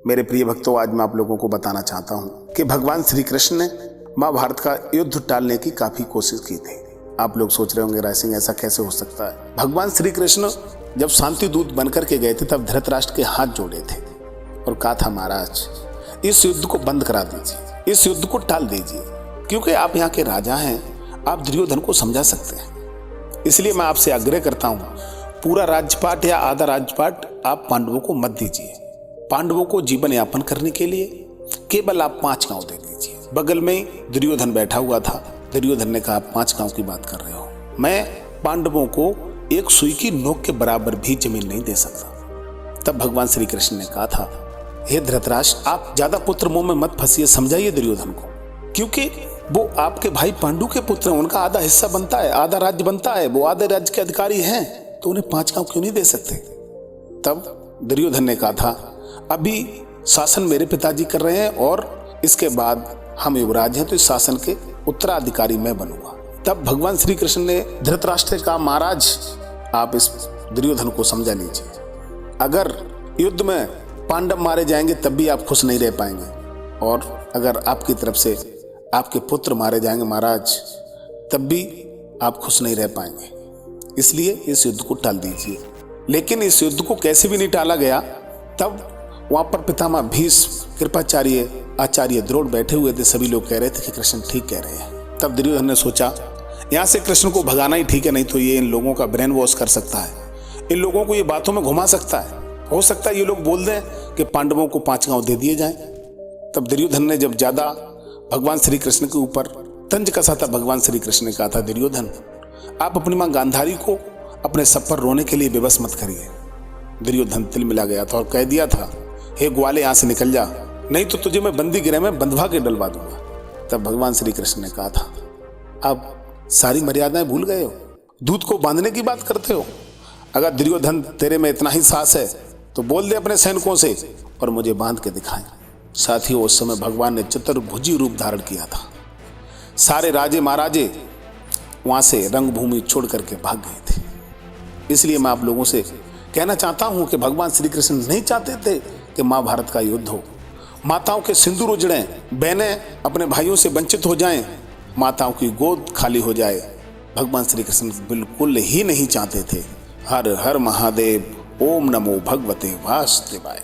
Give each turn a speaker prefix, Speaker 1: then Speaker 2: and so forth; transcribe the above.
Speaker 1: मेरे प्रिय भक्तों, आज मैं आप लोगों को बताना चाहता हूँ कि भगवान श्री कृष्ण ने महाभारत का युद्ध टालने की काफी कोशिश की थी। आप लोग सोच रहे होंगे राय सिंह ऐसा कैसे हो सकता है। भगवान श्री कृष्ण जब शांति दूत बनकर के गए थे तब धृतराष्ट्र के हाथ जोड़े थे और कहा था, महाराज इस युद्ध को बंद करा दीजिए, इस युद्ध को टाल दीजिए, क्योंकि आप यहाँ के राजा हैं, आप दुर्योधन को समझा सकते हैं। इसलिए मैं आपसे आग्रह करता हूँ, पूरा राजपाट या आधा राजपाट आप पांडवों को मत दीजिए। पांडवों को जीवन यापन करने के लिए केवल आप 5 गांव दे दीजिए। बगल में दुर्योधन बैठा हुआ था। दुर्योधन ने कहा, आप 5 गांव की बात कर रहे हो, मैं पांडवों को एक सुई की नोक के बराबर भी जमीन नहीं दे सकता। तब भगवान श्री कृष्ण ने कहा था, हे धृतराष्ट्र, आप ज्यादा पुत्र मोह में मत फंसिए, समझाइए दुर्योधन को, क्योंकि वो आपके भाई पांडु के पुत्र हैं, उनका आधा हिस्सा बनता है, आधा राज्य बनता है, वो आधे राज्य के अधिकारी हैं, तो उन्हें 5 गांव क्यों नहीं दे सकते। तब दुर्योधन ने कहा था, अभी शासन मेरे पिताजी कर रहे हैं और इसके बाद हम युवराज हैं, तो इस शासन के उत्तराधिकारी मैं बनूंगा। तब भगवान श्री कृष्ण ने धृतराष्ट्र का, महाराज आप इस दुर्योधन को समझा लीजिए, अगर युद्ध में पांडव मारे जाएंगे तब भी आप खुश नहीं रह पाएंगे, और अगर आपकी तरफ से आपके पुत्र मारे जाएंगे महाराज तब भी आप खुश नहीं रह पाएंगे। इसलिए इस युद्ध को टाल दीजिए। लेकिन इस युद्ध को कैसे भी नहीं टाला गया। तब वहां पर पितामह भीष्म, कृपाचार्य, आचार्य द्रोण बैठे हुए थे। सभी लोग कह रहे थे कि कृष्ण ठीक कह रहे हैं। तब दुर्योधन ने सोचा, यहाँ से कृष्ण को भगाना ही ठीक है, नहीं तो ये इन लोगों का ब्रेन वॉश कर सकता है, इन लोगों को ये बातों में घुमा सकता है। हो सकता है ये लोग बोल दें कि पांडवों को 5 गांव दे दिए जाएं। तब दुर्योधन ने जब ज्यादा भगवान श्री कृष्ण के ऊपर तंज कसा था, भगवान श्री कृष्ण ने कहा था, दुर्योधन आप अपनी मां गांधारी को अपने सब पर रोने के लिए विवश मत करिए। दुर्योधन तिल मिला गया था और कह दिया था, हे ग्वाले यहाँ से निकल जा, नहीं तो तुझे मैं बंदी गृह में बंधवा के डलवा दूंगा। तब भगवान श्री कृष्ण ने कहा था, आप सारी मर्यादाएं भूल गए हो, दूध को बांधने की बात करते हो। अगर दुर्योधन तेरे में इतना ही साहस है तो बोल दे अपने सैनिकों से और मुझे बांध के दिखाएं। साथियों, उस समय भगवान ने चतुर्भुजी रूप धारण किया था। सारे राजे महाराजे वहां से रंगभूमि छोड़ करके भाग गए थे। इसलिए मैं आप लोगों से कहना चाहता हूं कि भगवान श्री कृष्ण नहीं चाहते थे कि महाभारत का युद्ध हो, माताओं के सिंदूर उजड़ें, बहनें अपने भाइयों से वंचित हो जाएं, माताओं की गोद खाली हो जाए। भगवान श्री कृष्ण बिल्कुल ही नहीं चाहते थे। हर हर महादेव, ओम नमो भगवते वासुदेवाय।